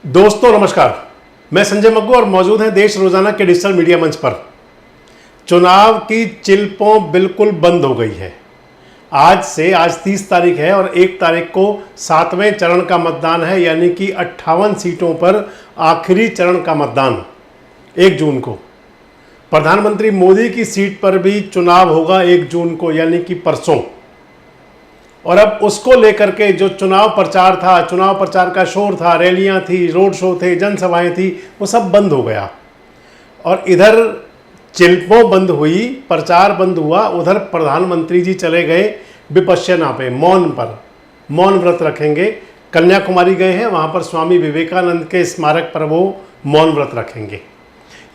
दोस्तों नमस्कार, मैं संजय मग्गू और मौजूद हैं देश रोजाना के डिजिटल मीडिया मंच पर। चुनाव की चिल्पों बिल्कुल बंद हो गई है। आज 30 तारीख है और 1 तारीख को 7वें चरण का मतदान है, यानी कि 58 सीटों पर आखिरी चरण का मतदान 1 जून को। प्रधानमंत्री मोदी की सीट पर भी चुनाव होगा 1 जून को, यानी कि परसों। और अब उसको लेकर के जो चुनाव प्रचार था, चुनाव प्रचार का शोर था, रैलियां थी, रोड शो थे, जनसभाएं थी, वो सब बंद हो गया। और इधर चिल्पों बंद हुई, प्रचार बंद हुआ, उधर प्रधानमंत्री जी चले गए विपश्यना पे, मौन पर, मौन व्रत रखेंगे। कन्याकुमारी गए हैं, वहाँ पर स्वामी विवेकानंद के स्मारक पर वो मौन व्रत रखेंगे।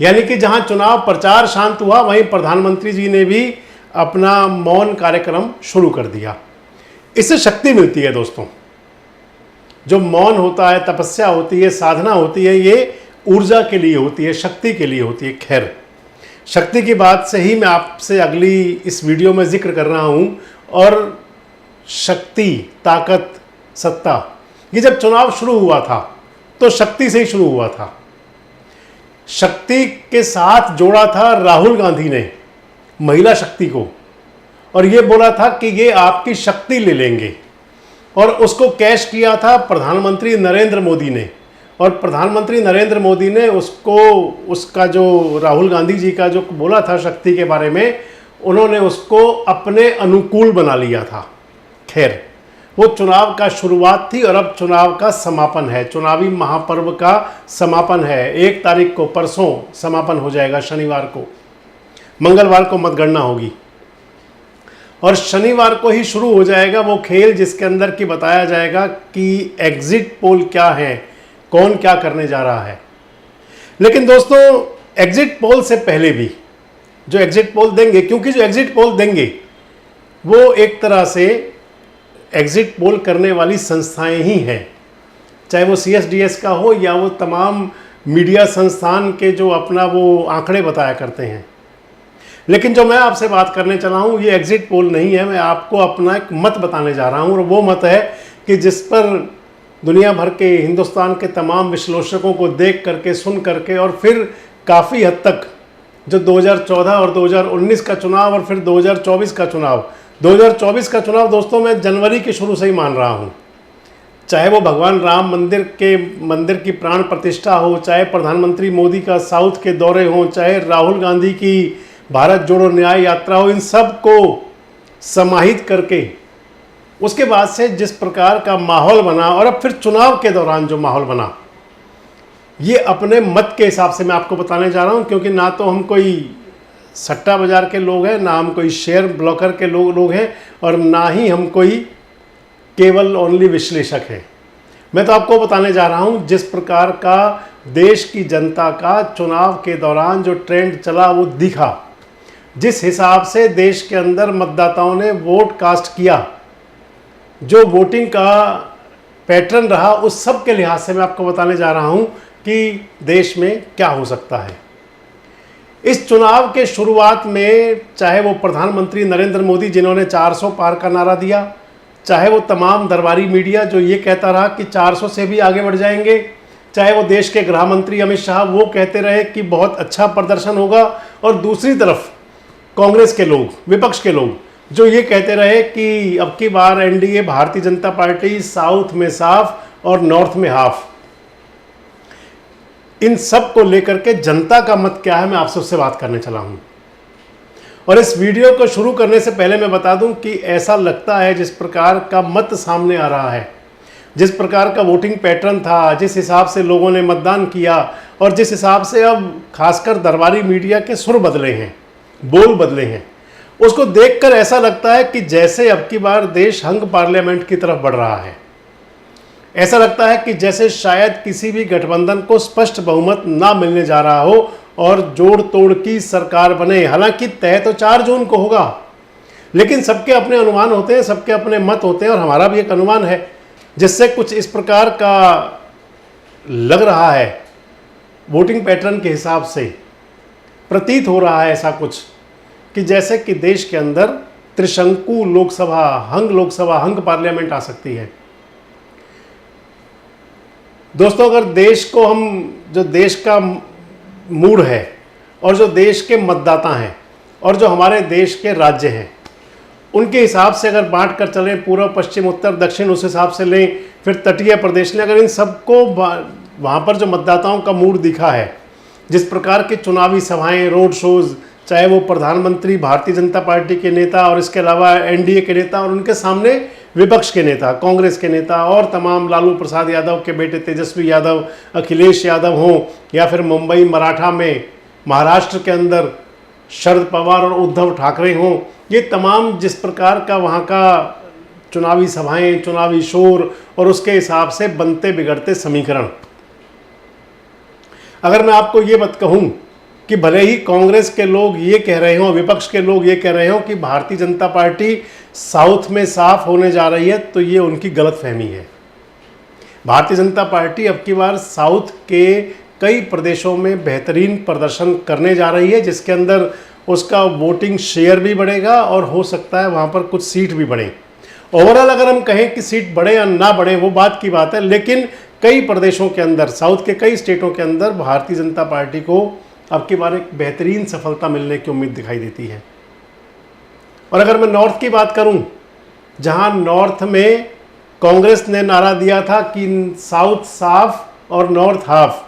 यानी कि जहाँ चुनाव प्रचार शांत हुआ, वहीं प्रधानमंत्री जी ने भी अपना मौन कार्यक्रम शुरू कर दिया। इससे शक्ति मिलती है दोस्तों। जो मौन होता है, तपस्या होती है, साधना होती है, ये ऊर्जा के लिए होती है, शक्ति के लिए होती है। खैर, शक्ति की बात से ही मैं आपसे अगली इस वीडियो में जिक्र कर रहा हूँ। और शक्ति, ताकत, सत्ता, ये जब चुनाव शुरू हुआ था तो शक्ति से ही शुरू हुआ था। शक्ति के साथ जोड़ा था राहुल गांधी ने महिला शक्ति को, और ये बोला था कि ये आपकी शक्ति ले लेंगे। और उसको कैश किया था प्रधानमंत्री नरेंद्र मोदी ने। और प्रधानमंत्री नरेंद्र मोदी ने उसको, उसका जो राहुल गांधी जी का जो बोला था शक्ति के बारे में, उन्होंने उसको अपने अनुकूल बना लिया था। खैर, वो चुनाव का शुरुआत थी और अब चुनाव का समापन है, चुनावी महापर्व का समापन है। 1 तारीख को, परसों समापन हो जाएगा, शनिवार को। मंगलवार को मतगणना होगी और शनिवार को ही शुरू हो जाएगा वो खेल जिसके अंदर की बताया जाएगा कि एग्जिट पोल क्या है, कौन क्या करने जा रहा है। लेकिन दोस्तों, एग्जिट पोल से पहले भी जो एग्जिट पोल देंगे, क्योंकि जो एग्जिट पोल देंगे वो एक तरह से एग्जिट पोल करने वाली संस्थाएं ही हैं, चाहे वो CSDS का हो या वो तमाम मीडिया संस्थान के जो अपना वो आंकड़े बताया करते हैं। लेकिन जो मैं आपसे बात करने चला हूँ, ये एग्जिट पोल नहीं है। मैं आपको अपना एक मत बताने जा रहा हूँ, और वो मत है कि जिस पर दुनिया भर के, हिंदुस्तान के तमाम विश्लेषकों को देख करके, सुन करके, और फिर काफ़ी हद तक जो 2014 और 2019 का चुनाव और फिर 2024 का चुनाव, 2024 का चुनाव दोस्तों मैं जनवरी के शुरू से ही मान रहा हूँ। चाहे वो भगवान राम मंदिर की प्राण प्रतिष्ठा हो, चाहे प्रधानमंत्री मोदी का साउथ के दौरे हों, चाहे राहुल गांधी की भारत जोड़ो न्याय यात्रा हो, इन सब को समाहित करके उसके बाद से जिस प्रकार का माहौल बना, और अब फिर चुनाव के दौरान जो माहौल बना, ये अपने मत के हिसाब से मैं आपको बताने जा रहा हूँ। क्योंकि ना तो हम कोई सट्टा बाजार के लोग हैं, ना हम कोई शेयर ब्रोकर के लोग हैं, और ना ही हम कोई केवल ओनली विश्लेषक हैं। मैं तो आपको बताने जा रहा हूँ जिस प्रकार का देश की जनता का चुनाव के दौरान जो ट्रेंड चला, वो दिखा, जिस हिसाब से देश के अंदर मतदाताओं ने वोट कास्ट किया, जो वोटिंग का पैटर्न रहा, उस सब के लिहाज से मैं आपको बताने जा रहा हूं कि देश में क्या हो सकता है। इस चुनाव के शुरुआत में चाहे वो प्रधानमंत्री नरेंद्र मोदी जिन्होंने 400 पार का नारा दिया, चाहे वो तमाम दरबारी मीडिया जो ये कहता रहा कि 400 से भी आगे बढ़ जाएंगे, चाहे वो देश के गृह मंत्री अमित शाह वो कहते रहे कि बहुत अच्छा प्रदर्शन होगा, और दूसरी तरफ कांग्रेस के लोग, विपक्ष के लोग जो ये कहते रहे कि अब की बार NDA Bharatiya Janata party south में साफ और नॉर्थ में हाफ। इन सब को लेकर के जनता का मत क्या है, मैं आपसे उससे बात करने चला हूं। और इस वीडियो को शुरू करने से पहले मैं बता दूं कि ऐसा लगता है जिस प्रकार का मत सामने आ रहा है, जिस प्रकार का वोटिंग पैटर्न था, जिस हिसाब से लोगों ने मतदान किया, और जिस हिसाब से अब खासकर दरबारी मीडिया के सुर बदले हैं, बोल बदले हैं, उसको देखकर ऐसा लगता है कि जैसे अब की बार देश हंग पार्लियामेंट की तरफ बढ़ रहा है। ऐसा लगता है कि जैसे शायद किसी भी गठबंधन को स्पष्ट बहुमत ना मिलने जा रहा हो और जोड़ तोड़ की सरकार बने। हालांकि तय तो 4 जून को होगा, लेकिन सबके अपने अनुमान होते हैं, सबके अपने मत होते हैं, और हमारा भी एक अनुमान है जिससे कुछ इस प्रकार का लग रहा है। वोटिंग पैटर्न के हिसाब से प्रतीत हो रहा है ऐसा कुछ कि जैसे कि देश के अंदर त्रिशंकु लोकसभा, हंग पार्लियामेंट आ सकती है। दोस्तों, अगर देश को हम, जो देश का मूड है और जो देश के मतदाता हैं और जो हमारे देश के राज्य हैं, उनके हिसाब से अगर बांट कर चलें, पूर्व पश्चिम उत्तर दक्षिण उस हिसाब से लें, फिर तटीय प्रदेश लें, अगर इन सबको वहाँ पर जो मतदाताओं का मूड दिखा है, जिस प्रकार की चुनावी सभाएं, रोड शोज़, चाहे वो प्रधानमंत्री, भारतीय जनता पार्टी के नेता और इसके अलावा एनडीए के नेता और उनके सामने विपक्ष के नेता, कांग्रेस के नेता और तमाम, लालू प्रसाद यादव के बेटे तेजस्वी यादव, अखिलेश यादव हों, या फिर मुंबई मराठा में, महाराष्ट्र के अंदर शरद पवार और उद्धव ठाकरे हों, ये तमाम जिस प्रकार का वहाँ का चुनावी सभाएं, चुनावी शोर और उसके हिसाब से बनते बिगड़ते समीकरण, अगर मैं आपको ये बात कहूँ कि भले ही कांग्रेस के लोग ये कह रहे हों, विपक्ष के लोग ये कह रहे हों कि भारतीय जनता पार्टी साउथ में साफ होने जा रही है, तो ये उनकी गलतफहमी है। भारतीय जनता पार्टी अब की बार साउथ के कई प्रदेशों में बेहतरीन प्रदर्शन करने जा रही है, जिसके अंदर उसका वोटिंग शेयर भी बढ़ेगा और हो सकता है वहाँ पर कुछ सीट भी बढ़े। ओवरऑल अगर हम कहें कि सीट बढ़े या ना बढ़े, वो बात की बात है, लेकिन कई प्रदेशों के अंदर, साउथ के कई स्टेटों के अंदर भारतीय जनता पार्टी को अब की बार एक बेहतरीन सफलता मिलने की उम्मीद दिखाई देती है। और अगर मैं नॉर्थ की बात करूं, जहां नॉर्थ में कांग्रेस ने नारा दिया था कि साउथ साफ और नॉर्थ हाफ,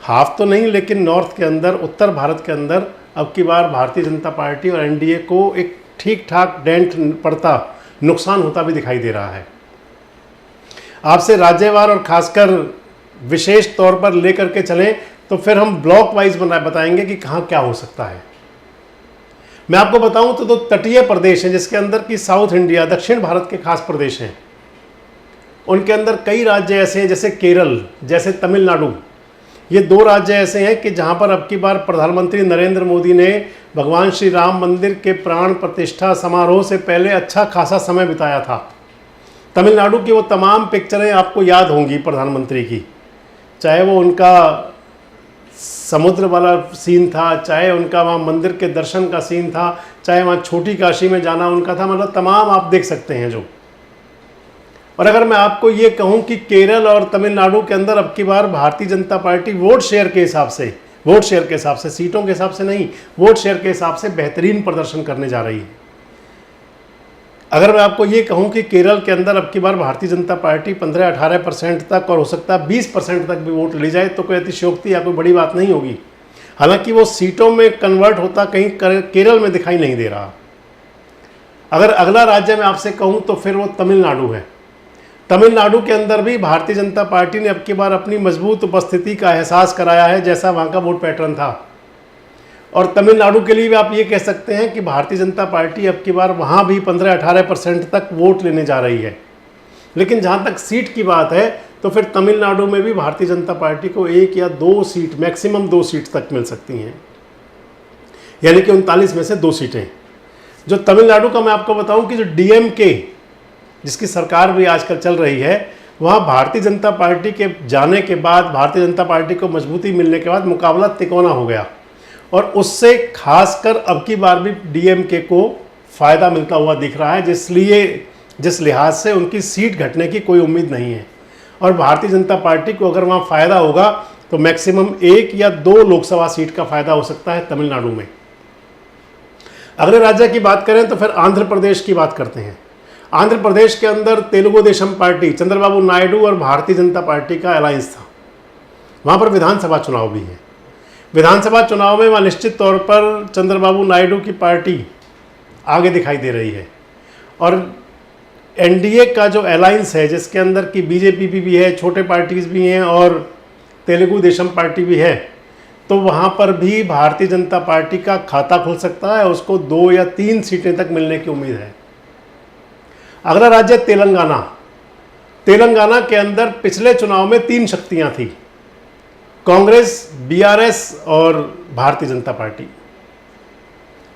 हाफ तो नहीं लेकिन नॉर्थ के अंदर, उत्तर भारत के अंदर अब की बार भारतीय जनता पार्टी और एनडीए को एक ठीक ठाक डेंट पड़ता, नुकसान होता भी दिखाई दे रहा है। आपसे राज्यवार और खासकर विशेष तौर पर लेकर के चलें तो फिर हम ब्लॉक वाइज बताएंगे कि कहाँ क्या हो सकता है। मैं आपको बताऊं तो तटीय प्रदेश हैं, जिसके अंदर की साउथ इंडिया, दक्षिण भारत के खास प्रदेश हैं, उनके अंदर कई राज्य ऐसे हैं जैसे केरल, जैसे तमिलनाडु। ये दो राज्य ऐसे हैं कि जहां पर अब की बार प्रधानमंत्री नरेंद्र मोदी ने भगवान श्री राम मंदिर के प्राण प्रतिष्ठा समारोह से पहले अच्छा खासा समय बिताया था। तमिलनाडु की वो तमाम पिक्चरें आपको याद होंगी प्रधानमंत्री की, चाहे वो उनका समुद्र वाला सीन था, चाहे उनका वहाँ मंदिर के दर्शन का सीन था, चाहे वहाँ छोटी काशी में जाना उनका था, मतलब तमाम आप देख सकते हैं जो। और अगर मैं आपको ये कहूँ कि केरल और तमिलनाडु के अंदर अब की बार Bharatiya Janata party vote share के हिसाब से, सीटों के हिसाब से नहीं, वोट शेयर के हिसाब से बेहतरीन प्रदर्शन करने जा रही है। अगर मैं आपको ये कहूँ कि केरल के अंदर अब की बार भारतीय जनता पार्टी 15-18% तक और हो सकता है 20% तक भी वोट ले जाए, तो कोई अतिशयोक्ति या कोई बड़ी बात नहीं होगी। हालांकि वो सीटों में कन्वर्ट होता कहीं केरल में दिखाई नहीं दे रहा। अगर अगला राज्य मैं आपसे कहूँ तो फिर वो तमिलनाडु है। तमिलनाडु के अंदर भी भारतीय जनता पार्टी ने अब की बार अपनी मजबूत उपस्थिति का एहसास कराया है, जैसा वहाँ का वोट पैटर्न था। और तमिलनाडु के लिए भी आप ये कह सकते हैं कि भारतीय जनता पार्टी अब की बार वहाँ भी 15-18% तक वोट लेने जा रही है। लेकिन जहाँ तक सीट की बात है तो फिर तमिलनाडु में भी भारतीय जनता पार्टी को 1 या 2 सीट, मैक्सिमम 2 सीट तक मिल सकती हैं, यानी कि 39 में से 2 सीटें। जो तमिलनाडु का मैं आपको बताऊं कि जो डीएमके, जिसकी सरकार भी आजकल चल रही है, वहाँ भारतीय जनता पार्टी के जाने के बाद, भारतीय जनता पार्टी को मजबूती मिलने के बाद मुकाबला तिकोना हो गया और उससे खासकर अब की बार भी डीएमके को फ़ायदा मिलता हुआ दिख रहा है, जिस लिहाज से उनकी सीट घटने की कोई उम्मीद नहीं है। और भारतीय जनता पार्टी को अगर वहाँ फ़ायदा होगा तो मैक्सिमम 1 या 2 लोकसभा सीट का फ़ायदा हो सकता है तमिलनाडु में। अगले राज्य की बात करें तो फिर आंध्र प्रदेश की बात करते हैं। आंध्र प्रदेश के अंदर तेलुगु देशम पार्टी, चंद्रबाबू नायडू और भारतीय जनता पार्टी का अलायंस था। वहाँ पर विधानसभा चुनाव भी है। विधानसभा चुनाव में वहाँ निश्चित तौर पर चंद्रबाबू नायडू की पार्टी आगे दिखाई दे रही है और एनडीए का जो अलायंस है, जिसके अंदर की बीजेपी भी है, छोटे पार्टीज भी हैं और तेलुगु देशम पार्टी भी है, तो वहाँ पर भी भारतीय जनता पार्टी का खाता खुल सकता है। उसको 2 या 3 सीटें तक मिलने की उम्मीद है। अगला राज्य तेलंगाना। तेलंगाना के अंदर पिछले चुनाव में 3 शक्तियाँ थी, कांग्रेस, बीआरएस और भारतीय जनता पार्टी।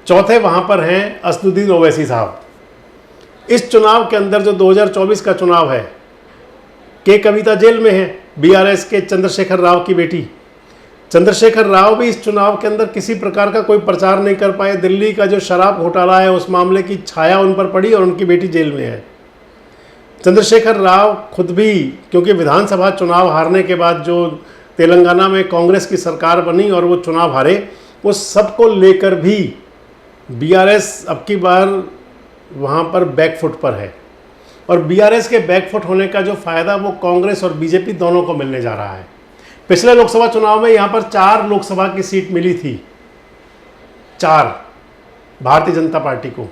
चौथे वहाँ पर हैं असदुद्दीन ओवैसी साहब। इस चुनाव के अंदर जो 2024 का चुनाव है, के कविता जेल में है, बीआरएस के चंद्रशेखर राव की बेटी। चंद्रशेखर राव भी इस चुनाव के अंदर किसी प्रकार का कोई प्रचार नहीं कर पाए। दिल्ली का जो शराब घोटाला है, उस मामले की छाया उन पर पड़ी और उनकी बेटी जेल में है। चंद्रशेखर राव खुद भी, क्योंकि विधानसभा चुनाव हारने के बाद जो तेलंगाना में कांग्रेस की सरकार बनी और वो चुनाव हारे, वो सबको लेकर भी बीआरएस अब की बार वहाँ पर बैकफुट पर है। और बीआरएस के बैकफुट होने का जो फ़ायदा वो कांग्रेस और बीजेपी दोनों को मिलने जा रहा है। पिछले लोकसभा चुनाव में यहाँ पर 4 लोकसभा की सीट मिली थी, 4 भारतीय जनता पार्टी को।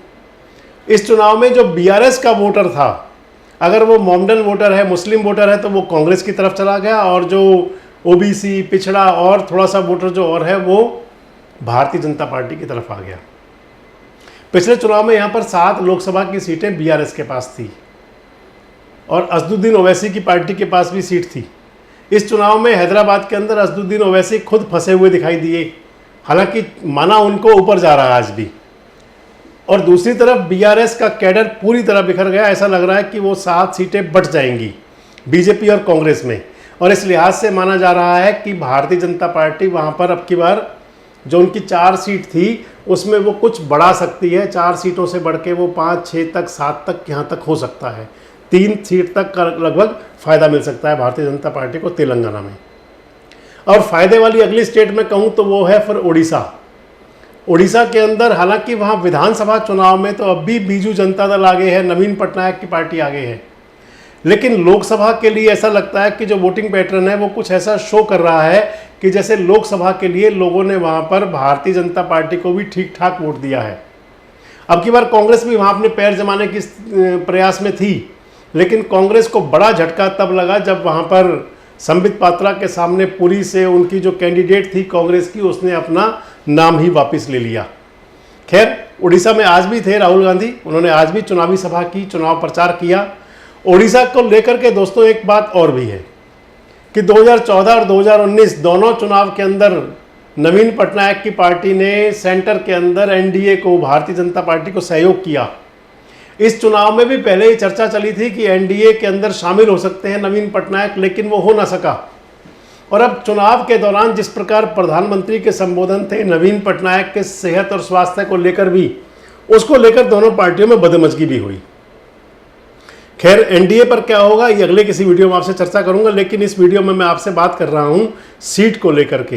इस चुनाव में जो बीआरएस का वोटर था, अगर वो मोमडन वोटर है, मुस्लिम वोटर है, तो वो कांग्रेस की तरफ चला गया, और जो ओबीसी, पिछड़ा और थोड़ा सा वोटर जो और है वो भारतीय जनता पार्टी की तरफ आ गया। पिछले चुनाव में यहाँ पर 7 लोकसभा की सीटें बीआरएस के पास थी और असदुद्दीन ओवैसी की पार्टी के पास भी सीट थी। इस चुनाव में हैदराबाद के अंदर असदुद्दीन ओवैसी खुद फंसे हुए दिखाई दिए, हालांकि माना उनको ऊपर जा रहा है आज भी। और दूसरी तरफ बीआरएस का कैडर पूरी तरह बिखर गया। ऐसा लग रहा है कि वो 7 सीटें बट जाएंगी बीजेपी और कांग्रेस में, और इस लिहाज से माना जा रहा है कि भारतीय जनता पार्टी वहाँ पर अब की बार जो उनकी 4 सीट थी उसमें वो कुछ बढ़ा सकती है। 4 सीटों से बढ़ के वो 5, 6 तक, 7 तक यहाँ तक हो सकता है। 3 सीट तक का लगभग फ़ायदा मिल सकता है भारतीय जनता पार्टी को तेलंगाना में। और फ़ायदे वाली अगली स्टेट में कहूँ तो वो है फिर उड़ीसा। उड़ीसा के अंदर हालांकि वहाँ विधानसभा चुनाव में तो अब भी बीजू जनता दल आगे है, नवीन पटनायक की पार्टी आगे है, लेकिन लोकसभा के लिए ऐसा लगता है कि जो वोटिंग पैटर्न है वो कुछ ऐसा शो कर रहा है कि जैसे लोकसभा के लिए लोगों ने वहाँ पर भारतीय जनता पार्टी को भी ठीक ठाक वोट दिया है। अब की बार कांग्रेस भी वहाँ अपने पैर जमाने की प्रयास में थी, लेकिन कांग्रेस को बड़ा झटका तब लगा जब वहाँ पर संबित पात्रा के सामने पुरी से उनकी जो कैंडिडेट थी कांग्रेस की, उसने अपना नाम ही वापस ले लिया। खैर, उड़ीसा में आज भी थे राहुल गांधी, उन्होंने आज भी चुनावी सभा की, चुनाव प्रचार किया। उड़ीसा को लेकर के दोस्तों एक बात और भी है कि 2014 और 2019 दोनों चुनाव के अंदर नवीन पटनायक की पार्टी ने सेंटर के अंदर एनडीए को, भारतीय जनता पार्टी को सहयोग किया। इस चुनाव में भी पहले ही चर्चा चली थी कि एनडीए के अंदर शामिल हो सकते हैं नवीन पटनायक, लेकिन वो हो ना सका। और अब चुनाव के दौरान जिस प्रकार प्रधानमंत्री के संबोधन थे नवीन पटनायक के सेहत और स्वास्थ्य को लेकर भी, उसको लेकर दोनों पार्टियों में बदमजगी भी हुई। खैर, एनडीए पर क्या होगा ये अगले किसी वीडियो में आपसे चर्चा करूंगा, लेकिन इस वीडियो में मैं आपसे बात कर रहा हूं सीट को लेकर के।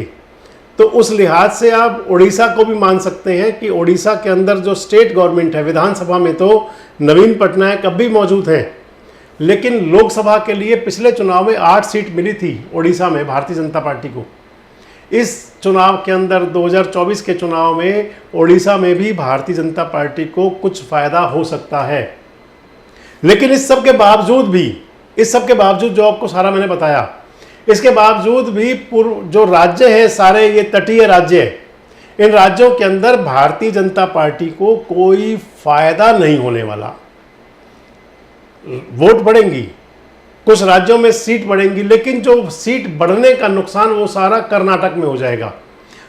तो उस लिहाज से आप उड़ीसा को भी मान सकते हैं कि उड़ीसा के अंदर जो स्टेट गवर्नमेंट है, विधानसभा में तो नवीन पटनायक अब भी मौजूद हैं, लेकिन लोकसभा के लिए पिछले चुनाव में 8 सीट मिली थी उड़ीसा में भारतीय जनता पार्टी को। इस चुनाव के अंदर 2024 के चुनाव में उड़ीसा में भी भारतीय जनता पार्टी को कुछ फायदा हो सकता है। लेकिन इस सब के बावजूद जो आपको सारा मैंने बताया, इसके बावजूद भी जो राज्य है सारे ये तटीय राज्य है, इन राज्यों के अंदर भारतीय जनता पार्टी को कोई फायदा नहीं होने वाला। वोट बढ़ेंगी, कुछ राज्यों में सीट बढ़ेंगी, लेकिन जो सीट बढ़ने का नुकसान वो सारा कर्नाटक में हो जाएगा।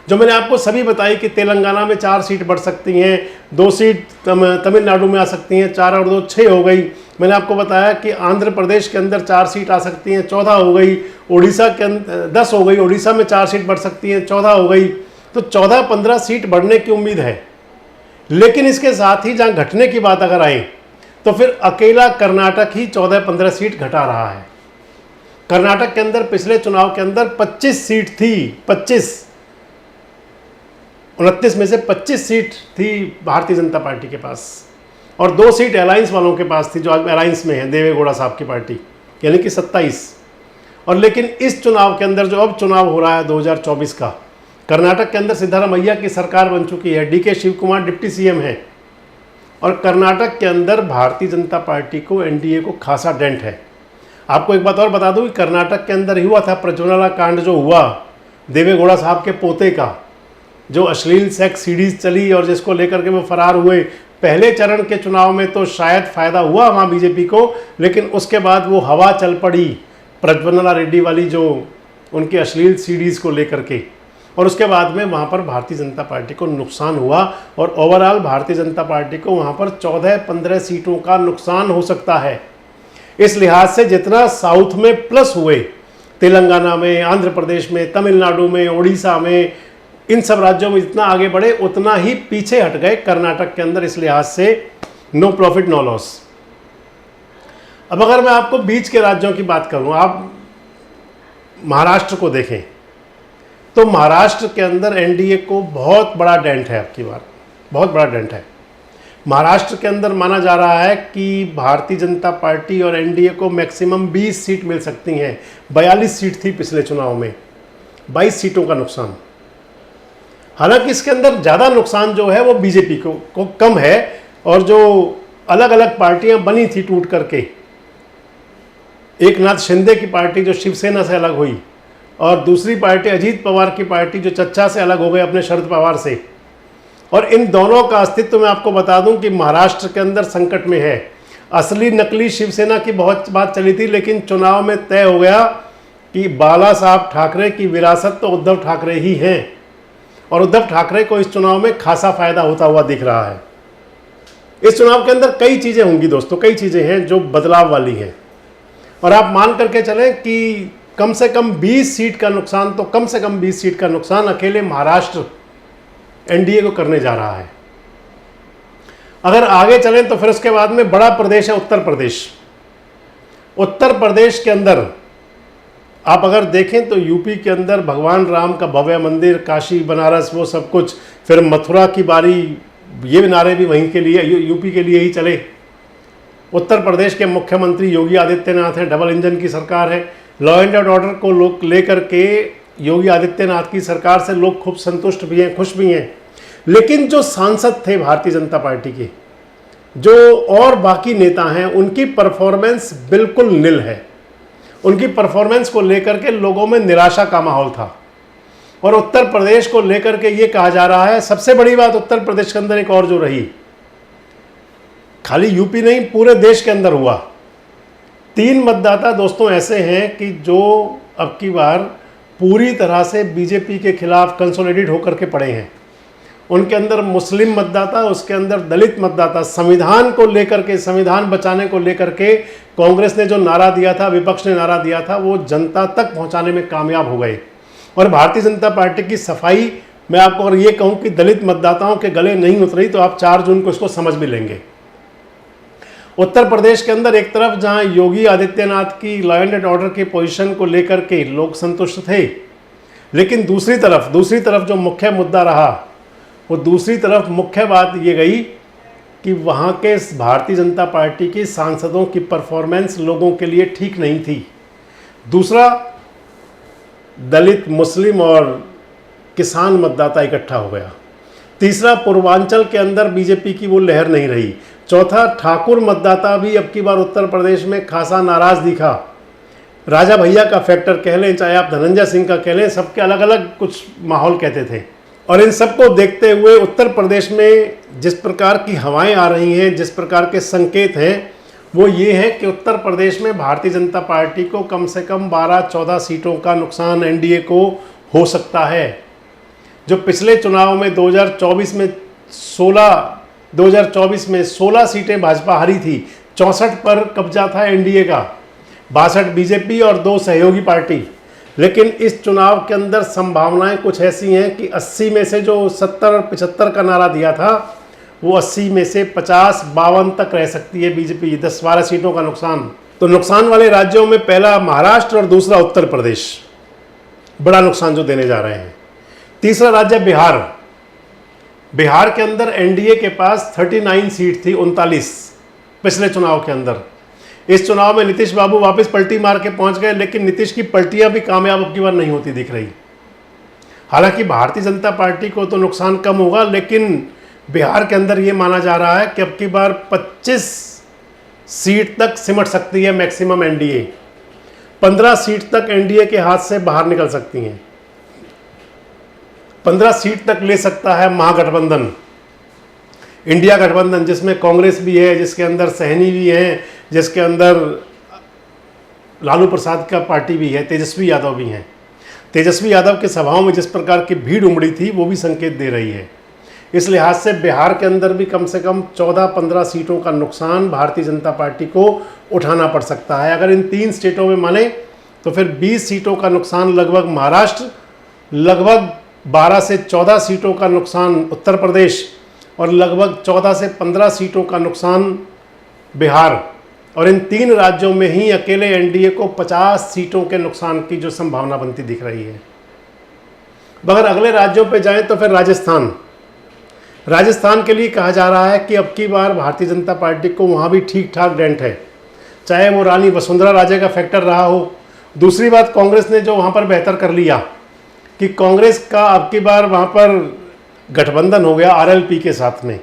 जो मैंने आपको सभी बताई कि तेलंगाना में 4 सीट बढ़ सकती हैं, 2 सीट तमिलनाडु में आ सकती हैं, 4 और 2 6 हो गई। मैंने आपको बताया कि आंध्र प्रदेश के अंदर 4 सीट आ सकती हैं, 14 हो गई। उड़ीसा के अंदर 10 हो गई, उड़ीसा में 4 सीट बढ़ सकती हैं, 14 हो गई। तो 14-15 सीट बढ़ने की उम्मीद है। लेकिन इसके साथ ही जहाँ घटने की बात अगर आए तो फिर अकेला कर्नाटक ही 14-15 सीट घटा रहा है। कर्नाटक के अंदर पिछले चुनाव के अंदर 25 सीट थी, 29 में से 25 सीट थी भारतीय जनता पार्टी के पास, और 2 सीट अलायंस वालों के पास थी, जो अलायंस में है देवे गौड़ा साहब की पार्टी, यानी कि 27। और लेकिन इस चुनाव के अंदर जो अब चुनाव हो रहा है 2024 का, कर्नाटक के अंदर सिद्धारमैया की सरकार बन चुकी है, डीके शिव कुमार डिप्टी सीएम है, और कर्नाटक के अंदर भारतीय जनता पार्टी को, एनडीए को खासा डेंट है। आपको एक बात और बता दूं कि कर्नाटक के अंदर ही हुआ था प्रज्वला कांड जो हुआ देवे गौड़ा साहब के पोते का, जो अश्लील सेक्स सीडीज चली और जिसको लेकर के वो फरार हुए। पहले चरण के चुनाव में तो शायद फ़ायदा हुआ वहाँ बीजेपी को, लेकिन उसके बाद वो हवा चल पड़ी प्रज्वला रेड्डी वाली, जो उनकी अश्लील सीडीज़ को लेकर के, और उसके बाद में वहाँ पर भारतीय जनता पार्टी को नुकसान हुआ, और ओवरऑल भारतीय जनता पार्टी को वहाँ पर 14-15 सीटों का नुकसान हो सकता है। इस लिहाज से जितना साउथ में प्लस हुए, तेलंगाना में, आंध्र प्रदेश में, तमिलनाडु में, उड़ीसा में, इन सब राज्यों में जितना आगे बढ़े उतना ही पीछे हट गए कर्नाटक के अंदर। इस लिहाज से नो प्रॉफिट नो लॉस। अब अगर मैं आपको बीच के राज्यों की बात करूं, आप महाराष्ट्र को देखें तो महाराष्ट्र के अंदर एनडीए को बहुत बड़ा डेंट है, अब की बार बहुत बड़ा डेंट है। महाराष्ट्र के अंदर माना जा रहा है कि भारतीय जनता पार्टी और एनडीए को मैक्सिमम 20 सीट मिल सकती हैं। 42 सीट थी पिछले चुनाव में, 22 सीटों का नुकसान। हालांकि इसके अंदर ज़्यादा नुकसान जो है वो बीजेपी को कम है, और जो अलग अलग पार्टियां बनी थी टूट करके, एक नाथ शिंदे की पार्टी जो शिवसेना से अलग हुई, और दूसरी पार्टी अजीत पवार की पार्टी जो चच्चा से अलग हो गए अपने शरद पवार से, और इन दोनों का अस्तित्व मैं आपको बता दूं कि महाराष्ट्र के अंदर संकट में है। असली नकली शिवसेना की बहुत बात चली थी, लेकिन चुनाव में तय हो गया कि बाला साहब ठाकरे की विरासत तो उद्धव ठाकरे ही हैं, और उद्धव ठाकरे को इस चुनाव में खासा फायदा होता हुआ दिख रहा है। इस चुनाव के अंदर कई चीज़ें होंगी दोस्तों, कई चीज़ें हैं जो बदलाव वाली हैं, और आप मान करके चलें कि कम से कम 20 सीट का नुकसान, तो कम से कम 20 सीट का नुकसान अकेले महाराष्ट्र एनडीए को करने जा रहा है। अगर आगे चलें तो फिर उसके बाद में बड़ा प्रदेश है उत्तर प्रदेश। उत्तर प्रदेश के अंदर आप अगर देखें तो यूपी के अंदर भगवान राम का भव्य मंदिर, काशी बनारस वो सब कुछ, फिर मथुरा की बारी, ये नारे भी वहीं के लिए, यूपी के लिए ही चले। उत्तर प्रदेश के मुख्यमंत्री योगी आदित्यनाथ हैं, डबल इंजन की सरकार है। लॉ एंड ऑर्डर को लोग लेकर के योगी आदित्यनाथ की सरकार से लोग खूब संतुष्ट भी हैं, खुश भी हैं। लेकिन जो सांसद थे भारतीय जनता पार्टी के, जो और बाकी नेता हैं, उनकी परफॉर्मेंस बिल्कुल निल है। उनकी परफॉर्मेंस को लेकर के लोगों में निराशा का माहौल था, और उत्तर प्रदेश को लेकर के ये कहा जा रहा है। सबसे बड़ी बात उत्तर प्रदेश के अंदर एक और जो रही, खाली यूपी नहीं पूरे देश के अंदर हुआ, 3 मतदाता दोस्तों ऐसे हैं कि जो अब की बार पूरी तरह से बीजेपी के खिलाफ कंसोलिडेट होकर के पड़े हैं। उनके अंदर मुस्लिम मतदाता, उसके अंदर दलित मतदाता। संविधान को लेकर के, संविधान बचाने को लेकर के कांग्रेस ने जो नारा दिया था, विपक्ष ने नारा दिया था, वो जनता तक पहुंचाने में कामयाब हो गए। और भारतीय जनता पार्टी की सफाई, मैं आपको अगर ये कहूं कि दलित मतदाताओं के गले नहीं उतरी, तो आप 4 जून को इसको समझ भी लेंगे। उत्तर प्रदेश के अंदर एक तरफ जहां योगी आदित्यनाथ की लॉ एंड ऑर्डर की पोजीशन को लेकर के लोग संतुष्ट थे, लेकिन दूसरी तरफ जो मुख्य मुद्दा रहा, वो दूसरी तरफ मुख्य बात ये गई कि वहाँ के भारतीय जनता पार्टी की सांसदों की परफॉर्मेंस लोगों के लिए ठीक नहीं थी। दूसरा, दलित, मुस्लिम और किसान मतदाता इकट्ठा हो गया। तीसरा, पूर्वांचल के अंदर बीजेपी की वो लहर नहीं रही। चौथा, ठाकुर मतदाता भी अब की बार उत्तर प्रदेश में खासा नाराज दिखा। राजा भैया का फैक्टर कह लें, चाहे आप धनंजय सिंह का कह लें, सबके अलग अलग कुछ माहौल कहते थे। और इन सबको देखते हुए उत्तर प्रदेश में जिस प्रकार की हवाएं आ रही हैं, जिस प्रकार के संकेत हैं, वो ये है कि उत्तर प्रदेश में भारतीय जनता पार्टी को कम से कम 12-14 सीटों का नुकसान एनडीए को हो सकता है। जो पिछले चुनाव में 2024 में 16 सीटें भाजपा हारी थी, 64 पर कब्जा था एनडीए का, 62 बीजेपी और 2 सहयोगी पार्टी। लेकिन इस चुनाव के अंदर संभावनाएं कुछ ऐसी हैं कि 80 में से जो 70 और 75 का नारा दिया था, वो 80 में से 50-52 तक रह सकती है बीजेपी। 10-12 सीटों का नुकसान। तो नुकसान वाले राज्यों में पहला महाराष्ट्र और दूसरा उत्तर प्रदेश बड़ा नुकसान जो देने जा रहे हैं। तीसरा राज्य बिहार। बिहार के अंदर एनडीए के पास 39 सीट थी, 39 पिछले चुनाव के अंदर। इस चुनाव में नीतीश बाबू वापस पलटी मार के पहुंच गए, लेकिन नीतीश की पलटियां भी कामयाब अब की बार नहीं होती दिख रही। हालांकि भारतीय जनता पार्टी को तो नुकसान कम होगा, लेकिन बिहार के अंदर ये माना जा रहा है कि अब की बार 25 सीट तक सिमट सकती है मैक्सिमम एनडीए। 15 सीट तक एनडीए के हाथ से बाहर निकल सकती हैं। 15 सीट तक ले सकता है महागठबंधन, इंडिया गठबंधन, जिसमें कांग्रेस भी है, जिसके अंदर सहनी भी है, जिसके अंदर लालू प्रसाद का पार्टी भी है, तेजस्वी यादव भी हैं। तेजस्वी यादव के सभाओं में जिस प्रकार की भीड़ उमड़ी थी, वो भी संकेत दे रही है। इस लिहाज से बिहार के अंदर भी कम से कम 14-15 सीटों का नुकसान भारतीय जनता पार्टी को उठाना पड़ सकता है। अगर इन 3 स्टेटों में माने तो फिर 20 सीटों का नुकसान लगभग महाराष्ट्र, लगभग 12 से 14 सीटों का नुकसान उत्तर प्रदेश, और लगभग 14 से 15 सीटों का नुकसान बिहार। और इन 3 राज्यों में ही अकेले एनडीए को 50 सीटों के नुकसान की जो संभावना बनती दिख रही है। मगर अगले राज्यों पे जाएं तो फिर राजस्थान के लिए कहा जा रहा है कि अब की बार भारतीय जनता पार्टी को वहाँ भी ठीक ठाक डेंट है, चाहे वो रानी वसुंधरा राजे का फैक्टर रहा हो। दूसरी बात, कांग्रेस ने जो वहाँ पर बेहतर कर लिया कि कांग्रेस का अब की बार वहाँ पर गठबंधन हो गया आरएलपी के साथ में।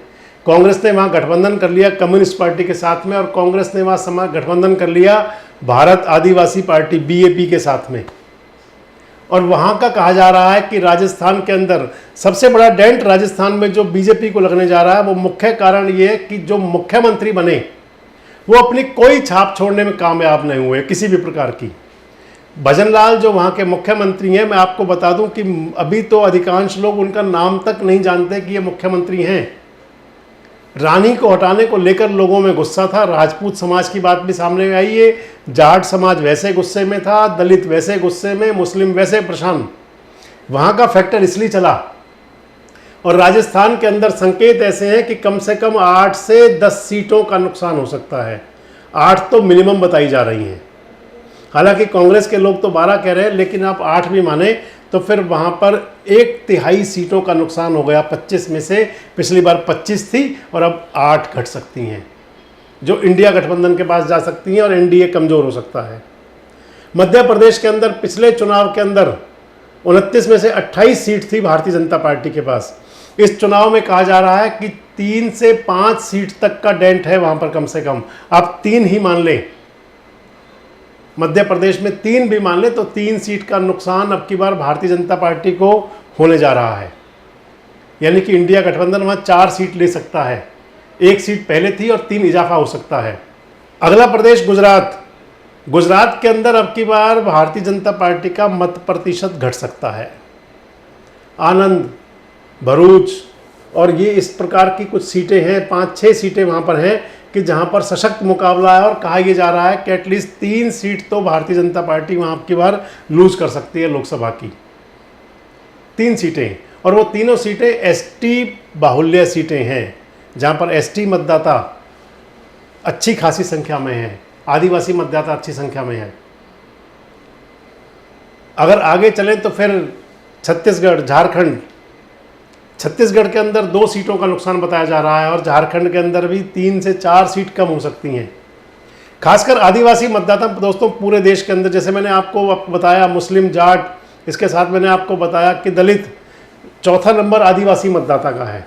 कांग्रेस ने वहाँ गठबंधन कर लिया कम्युनिस्ट पार्टी के साथ में, और कांग्रेस ने वहाँ गठबंधन कर लिया भारत आदिवासी पार्टी बीएपी के साथ में। और वहाँ का कहा जा रहा है कि राजस्थान के अंदर सबसे बड़ा डेंट राजस्थान में जो बीजेपी को लगने जा रहा है, वो मुख्य कारण ये है कि जो मुख्यमंत्री बने वो अपनी कोई छाप छोड़ने में कामयाब नहीं हुए किसी भी प्रकार की। भजनलाल जो वहाँ के मुख्यमंत्री हैं, मैं आपको बता दूं कि अभी तो अधिकांश लोग उनका नाम तक नहीं जानते कि ये मुख्यमंत्री हैं। रानी को हटाने को लेकर लोगों में गुस्सा था, राजपूत समाज की बात भी सामने आई है, जाट समाज वैसे गुस्से में था, दलित वैसे गुस्से में, मुस्लिम वैसे परेशान। वहाँ का फैक्टर इसलिए चला। और राजस्थान के अंदर संकेत ऐसे हैं कि कम से कम 8 से 10 सीटों का नुकसान हो सकता है। 8 तो मिनिमम बताई जा रही हैं। हालांकि कांग्रेस के लोग तो 12 कह रहे हैं, लेकिन आप 8 भी माने तो फिर वहाँ पर 1/3 सीटों का नुकसान हो गया। 25 में से पिछली बार 25 थी और अब 8 घट सकती हैं, जो इंडिया गठबंधन के पास जा सकती हैं और एनडीए कमज़ोर हो सकता है। मध्य प्रदेश के अंदर पिछले चुनाव के अंदर 29 में से 28 सीट थी भारतीय जनता पार्टी के पास। इस चुनाव में कहा जा रहा है कि 3 से 5 सीट तक का डेंट है वहाँ पर, कम से कम आप 3 ही मान लें। मध्य प्रदेश में 3 भी मान ले तो 3 सीट का नुकसान अब की बार भारतीय जनता पार्टी को होने जा रहा है। यानी कि इंडिया गठबंधन वहाँ 4 सीट ले सकता है, 1 सीट पहले थी और 3 इजाफा हो सकता है। अगला प्रदेश गुजरात के अंदर अब की बार भारतीय जनता पार्टी का मत प्रतिशत घट सकता है। आनंद, भरूच और ये इस प्रकार की कुछ सीटें हैं, 5-6 सीटें वहाँ पर हैं कि जहाँ पर सशक्त मुकाबला है, और कहा यह जा रहा है कि एटलीस्ट 3 सीट तो भारतीय जनता पार्टी वहाँ की बार लूज कर सकती है लोकसभा की। 3 सीटें, और वो तीनों सीटें एसटी बाहुल्य सीटें हैं, जहाँ पर एसटी मतदाता अच्छी खासी संख्या में है, आदिवासी मतदाता अच्छी संख्या में है। अगर आगे चलें तो फिर छत्तीसगढ़, झारखंड, छत्तीसगढ़ के अंदर 2 सीटों का नुकसान बताया जा रहा है, और झारखंड के अंदर भी 3 से 4 सीट कम हो सकती हैं। खासकर आदिवासी मतदाता दोस्तों पूरे देश के अंदर, जैसे मैंने आपको बताया मुस्लिम, जाट, इसके साथ मैंने आपको बताया कि दलित, चौथा नंबर आदिवासी मतदाता का है।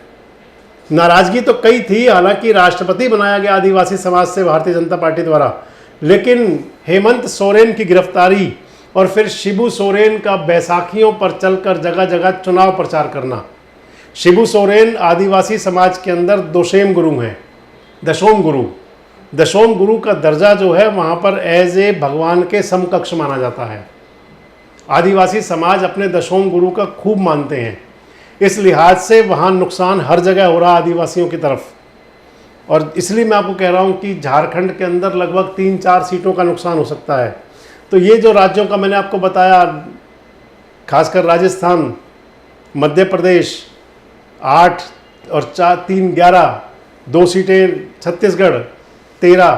नाराजगी तो कई थी, हालांकि राष्ट्रपति बनाया गया आदिवासी समाज से भारतीय जनता पार्टी द्वारा, लेकिन हेमंत सोरेन की गिरफ्तारी और फिर शिबू सोरेन का बैसाखियों पर चलकर जगह जगह चुनाव प्रचार करना। शिबू सोरेन आदिवासी समाज के अंदर दशोम गुरु का दर्जा जो है वहाँ पर एज ए भगवान के समकक्ष माना जाता है। आदिवासी समाज अपने दशोम गुरु का खूब मानते हैं, इस लिहाज से वहाँ नुकसान हर जगह हो रहा आदिवासियों की तरफ। और इसलिए मैं आपको कह रहा हूँ कि झारखंड के अंदर लगभग 3-4 सीटों का नुकसान हो सकता है। तो ये जो राज्यों का मैंने आपको बताया, खासकर राजस्थान, मध्य प्रदेश 8 और 4-3 11, 2 सीटें छत्तीसगढ़ 13,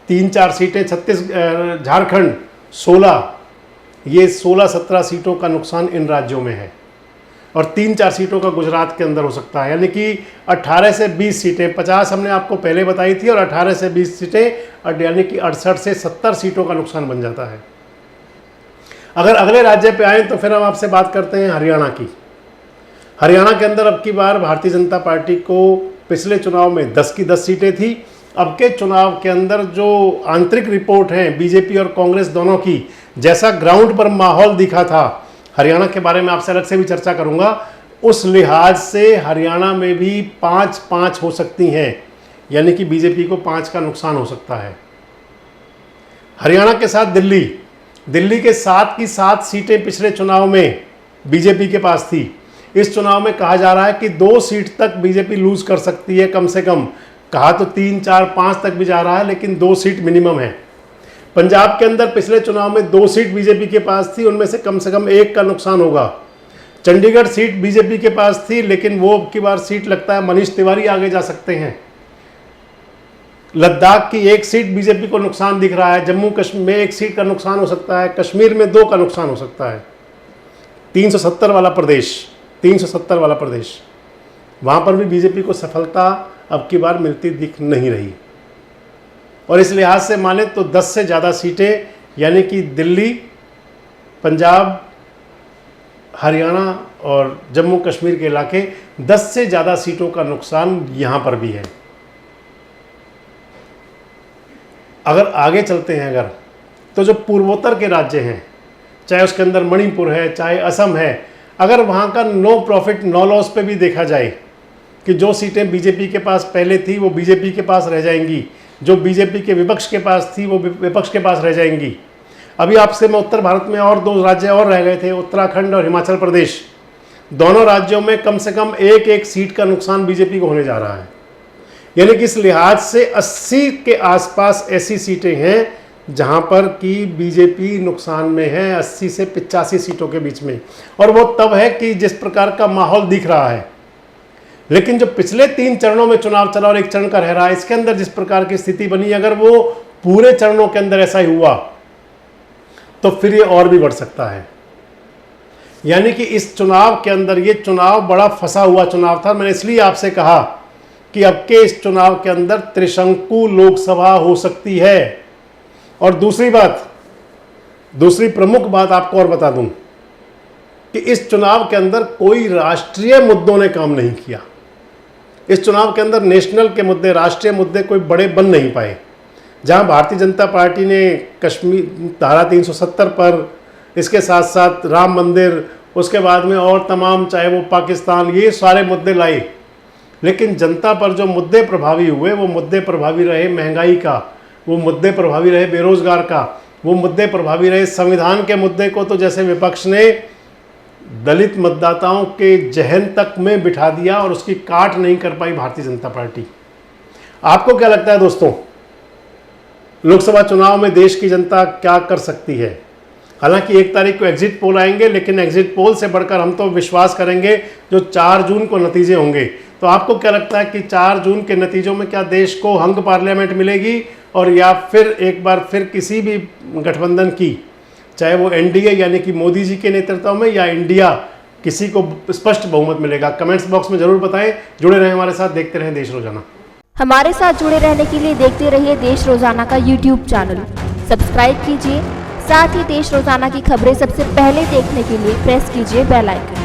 3-4 सीटें झारखंड 16, ये 16-17 सीटों का नुकसान इन राज्यों में है, और 3-4 सीटों का गुजरात के अंदर हो सकता है। यानी कि 18 से 20 सीटें, 50 हमने आपको पहले बताई थी, और 18 से 20 सीटें, यानी कि 68 से 70 सीटों का नुकसान बन जाता है। अगर अगले राज्य पे आए तो फिर हम आपसे बात करते हैं हरियाणा की। हरियाणा के अंदर अब की बार भारतीय जनता पार्टी को पिछले चुनाव में 10 की 10 सीटें थी। अब के चुनाव के अंदर जो आंतरिक रिपोर्ट हैं बीजेपी और कांग्रेस दोनों की, जैसा ग्राउंड पर माहौल दिखा था, हरियाणा के बारे में आपसे अलग से भी चर्चा करूंगा, उस लिहाज से हरियाणा में भी 5-5 हो सकती हैं, यानी कि बीजेपी को 5 का नुकसान हो सकता है। हरियाणा के साथ दिल्ली के 7 की 7 सीटें पिछले चुनाव में बीजेपी के पास थी। इस चुनाव में कहा जा रहा है कि 2 सीट तक बीजेपी लूज कर सकती है, कम से कम कहा तो 3, 4, 5 तक भी जा रहा है, लेकिन 2 सीट मिनिमम है। पंजाब के अंदर पिछले चुनाव में 2 सीट बीजेपी के पास थी, उनमें से कम 1 का नुकसान होगा। चंडीगढ़ सीट बीजेपी के पास थी, लेकिन वो अब की बार सीट लगता है मनीष तिवारी आगे जा सकते हैं। लद्दाख की एक सीट बीजेपी को नुकसान दिख रहा है, जम्मू कश्मीर में एक सीट का नुकसान हो सकता है, कश्मीर में 2 का नुकसान हो सकता है। 370 वाला प्रदेश, 370 वाला प्रदेश, वहाँ पर भी बीजेपी को सफलता अब की बार मिलती दिख नहीं रही। और इस लिहाज से माने तो 10 से ज़्यादा सीटें, यानी कि दिल्ली, पंजाब, हरियाणा और जम्मू कश्मीर के इलाके, 10 से ज़्यादा सीटों का नुकसान यहाँ पर भी है। अगर आगे चलते हैं तो जो पूर्वोत्तर के राज्य हैं, चाहे उसके अंदर मणिपुर है, चाहे असम है, अगर वहाँ का नो प्रॉफिट नो लॉस पे भी देखा जाए कि जो सीटें बीजेपी के पास पहले थी वो बीजेपी के पास रह जाएंगी, जो बीजेपी के विपक्ष के पास थी वो विपक्ष के पास रह जाएंगी। अभी आपसे मैं उत्तर भारत में और 2 राज्य और रह गए थे, उत्तराखंड और हिमाचल प्रदेश। दोनों राज्यों में कम से कम एक सीट का नुकसान बीजेपी को होने जा रहा है। यानी कि इस लिहाज से 80 के आसपास ऐसी सीटें हैं जहां पर कि बीजेपी नुकसान में है, 80 से 85 सीटों के बीच में। और वो तब है कि जिस प्रकार का माहौल दिख रहा है। लेकिन जो पिछले 3 चरणों में चुनाव चला और 1 चरण का रह रहा है, इसके अंदर जिस प्रकार की स्थिति बनी, अगर वो पूरे चरणों के अंदर ऐसा ही हुआ तो फिर ये और भी बढ़ सकता है। यानी कि इस चुनाव के अंदर, ये चुनाव बड़ा फंसा हुआ चुनाव था। मैंने इसलिए आपसे कहा कि अब के इस चुनाव के अंदर त्रिशंकु लोकसभा हो सकती है। और दूसरी प्रमुख बात आपको और बता दूं कि इस चुनाव के अंदर कोई राष्ट्रीय मुद्दों ने काम नहीं किया। इस चुनाव के अंदर नेशनल के मुद्दे, राष्ट्रीय मुद्दे कोई बड़े बन नहीं पाए। जहां भारतीय जनता पार्टी ने कश्मीर धारा 370 पर, इसके साथ साथ राम मंदिर, उसके बाद में और तमाम, चाहे वो पाकिस्तान, ये सारे मुद्दे लाए, लेकिन जनता पर जो मुद्दे प्रभावी हुए वो मुद्दे प्रभावी रहे महंगाई का, वो मुद्दे प्रभावी रहे बेरोजगार का, वो मुद्दे प्रभावी रहे संविधान के मुद्दे को तो जैसे विपक्ष ने दलित मतदाताओं के जहन तक में बिठा दिया और उसकी काट नहीं कर पाई भारतीय जनता पार्टी। आपको क्या लगता है दोस्तों, लोकसभा चुनाव में देश की जनता क्या कर सकती है? हालांकि 1 तारीख को एग्जिट पोल आएंगे, लेकिन एग्जिट पोल से बढ़कर हम तो विश्वास करेंगे जो 4 जून को नतीजे होंगे। तो आपको क्या लगता है कि 4 जून के नतीजों में क्या देश को हंग पार्लियामेंट मिलेगी, और या फिर एक बार फिर किसी भी गठबंधन की, चाहे वो एनडीए यानी कि मोदी जी के नेतृत्व में या इंडिया, किसी को स्पष्ट बहुमत मिलेगा? कमेंट्स बॉक्स में जरूर बताएं। जुड़े रहें हमारे साथ, देखते रहें देश रोजाना। हमारे साथ जुड़े रहने के लिए देखते रहिए देश रोजाना का यूट्यूब चैनल सब्सक्राइब कीजिए। साथ ही देश रोजाना की खबरें सबसे पहले देखने के लिए प्रेस कीजिए बेल आइकन।